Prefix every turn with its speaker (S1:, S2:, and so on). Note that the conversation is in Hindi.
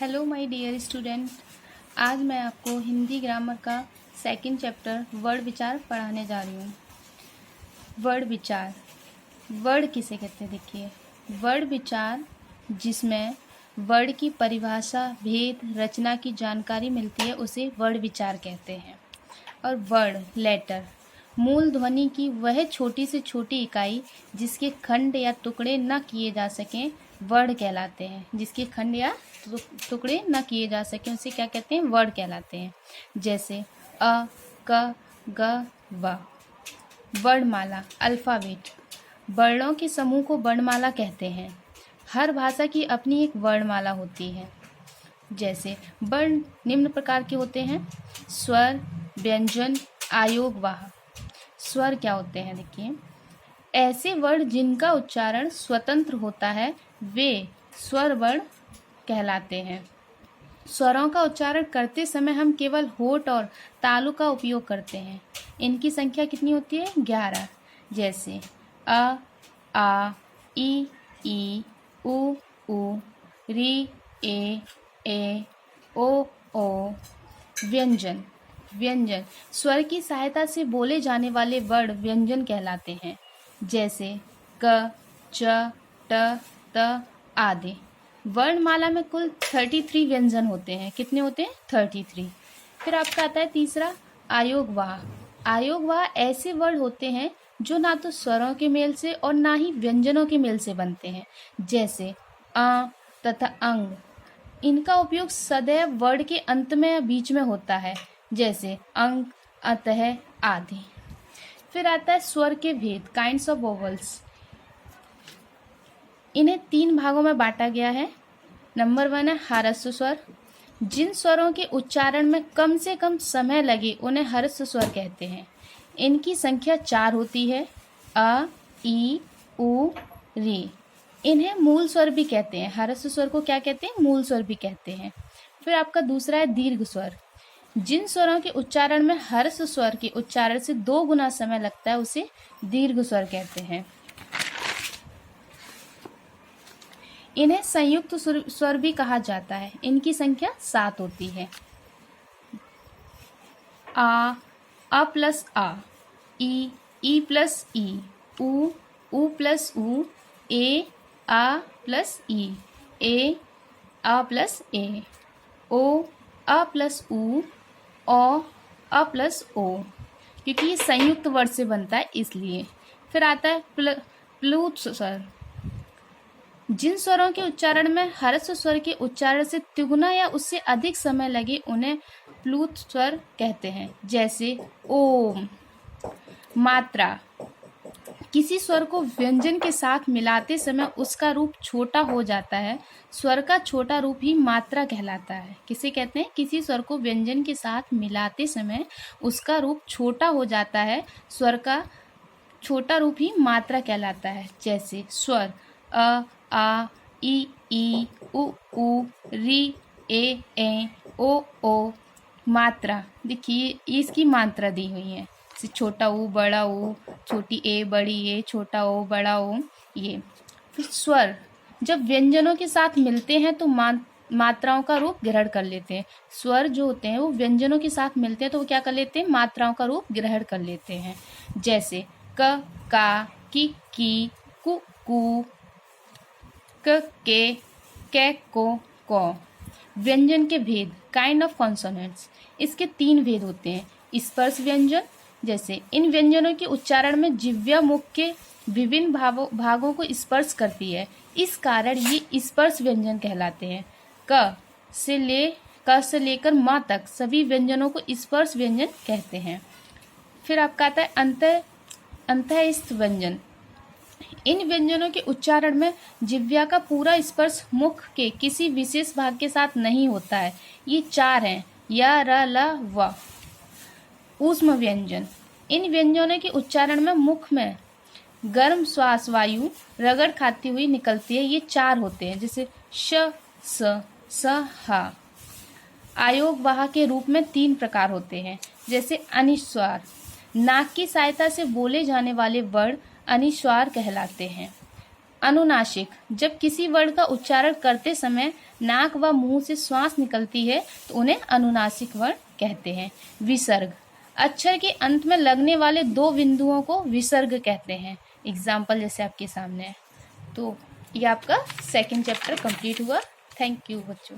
S1: Hello my dear student. आज मैं आपको हिंदी ग्रामर का सेकंड चैप्टर वर्ड विचार पढ़ाने जा रही हूँ। वर्ड विचार, वर्ड किसे कहते हैं? देखिए, वर्ड विचार जिसमें वर्ड की परिभाषा, भेद, रचना की जानकारी मिलती है उसे वर्ड विचार कहते हैं। और वर्ड, लेटर, मूल ध्वनि की वह छोटी से छोटी इकाई जिसके खंड या टुकड़े न किए जा सकें वर्ड कहलाते हैं। जिसके खंड या टुकड़े न किए जा सकें उसे क्या कहते हैं? वर्ड कहलाते हैं। जैसे अ, क, ग, व। वर्णमाला, अल्फ़ाबेट, वर्णों के समूह को वर्णमाला कहते हैं। हर भाषा की अपनी एक वर्णमाला होती है। जैसे वर्ण निम्न प्रकार के होते हैं: स्वर, व्यंजन, आयोग, वाह। स्वर क्या होते हैं? देखिए, ऐसे वर्ण जिनका उच्चारण स्वतंत्र होता है वे स्वर वर्ण कहलाते हैं। स्वरों का उच्चारण करते समय हम केवल होठ और तालु का उपयोग करते हैं। इनकी संख्या कितनी होती है? 11। जैसे अ, आ, ई, उ, री, ए, ओ। व्यंजन, व्यंजन स्वर की सहायता से बोले जाने वाले वर्ण व्यंजन कहलाते हैं। जैसे क, च, ट, त आदि। वर्णमाला में कुल 33 व्यंजन होते हैं। कितने होते हैं? 33। फिर आपका आता है तीसरा, आयोगवाह। आयोगवाह ऐसे वर्ण होते हैं जो ना तो स्वरों के मेल से और ना ही व्यंजनों के मेल से बनते हैं। जैसे अ तथा अंग। इनका उपयोग सदैव वर्ड के अंत में या बीच में होता है। जैसे अंग, अतः आदि। फिर आता है स्वर के भेद, काइंड्स ऑफ वोवल्स। इन्हें 3 भागों में बांटा गया है। नंबर 1 है ह्रस्व स्वर। जिन स्वरों के उच्चारण में कम से कम समय लगे उन्हें ह्रस्व स्वर कहते हैं। इनकी संख्या 4 होती है: अ, ई, उ, री। इन्हें मूल स्वर भी कहते हैं। ह्रस्व स्वर को क्या कहते हैं? मूल स्वर भी कहते हैं। फिर आपका दूसरा है दीर्घ स्वर। जिन स्वरों के उच्चारण में ह्रस्व स्वर के उच्चारण से 2 गुना समय लगता है उसे दीर्घ स्वर कहते हैं। इन्हें संयुक्त स्वर भी कहा जाता है। इनकी संख्या 7 होती है: अ प्लस आ, ई प्लस ई, उ प्लस उ, ए आ प्लस ई, ए आ प्लस ए, ओ अ प्लस उ, औ अ प्लस ओ। क्योंकि ये संयुक्त वर्ड से बनता है इसलिए। फिर आता है प्लूत स्वर। जिन स्वरों के उच्चारण में ह्रस्व स्वर के उच्चारण से तिगुना या उससे अधिक समय लगे उन्हें प्लूत स्वर कहते हैं। जैसे ओम। मात्रा, किसी स्वर को व्यंजन के साथ मिलाते समय उसका रूप छोटा हो जाता है। स्वर का छोटा रूप ही मात्रा कहलाता है। किसे कहते हैं? किसी स्वर को व्यंजन के साथ मिलाते समय उसका रूप छोटा हो जाता है। स्वर का छोटा रूप ही मात्रा कहलाता है। जैसे स्वर अ, आ, ई, उ, री, ए, ओ। मात्रा, देखिए इसकी मात्रा दी हुई है। छोटा ऊ, बड़ा ऊ, छोटी ए, बड़ी ए, छोटा ओ, बड़ा ओ, ये। फिर स्वर जब व्यंजनों के साथ मिलते हैं तो मात्राओं का रूप ग्रहण कर लेते हैं। स्वर जो होते हैं वो व्यंजनों के साथ मिलते हैं तो वो क्या कर लेते हैं? मात्राओं का रूप ग्रहण कर लेते हैं। जैसे क, का, की, कु, क, के, को। व्यंजन के भेद, काइंड ऑफ कॉन्सोनेंट्स। इसके 3 भेद होते हैं: स्पर्श व्यंजन। जैसे इन व्यंजनों के उच्चारण में जिह्वा मुख के विभिन्न भागों को स्पर्श करती है, इस कारण ये स्पर्श व्यंजन कहलाते हैं। क से लेकर म तक सभी व्यंजनों को स्पर्श व्यंजन कहते हैं। फिर आपका आता है अंतःस्थ व्यंजन। इन व्यंजनों के उच्चारण में जिह्वा का पूरा स्पर्श मुख के किसी विशेष भाग के साथ नहीं होता है। ये 4 हैं: य, र, ल, व। ऊष्म व्यंजन। इन व्यंजनों के उच्चारण में मुख में गर्म श्वास वायु रगड़ खाती हुई निकलती है। ये 4 होते हैं। जैसे श, स, ह। आयोगवाह के रूप में 3 प्रकार होते हैं। जैसे अनिस्वार। नाक की सहायता से बोले जाने वाले वर्ण अनिस्वार कहलाते हैं। अनुनासिक, जब किसी वर्ड का उच्चारण करते समय नाक व मुंह से श्वास निकलती है तो उन्हें अनुनासिक वर्ण कहते हैं। विसर्ग, अक्षर के अंत में लगने वाले दो बिंदुओं को विसर्ग कहते हैं। एग्जाम्पल जैसे आपके सामने है। तो ये आपका सेकंड चैप्टर कंप्लीट हुआ। थैंक यू बच्चों।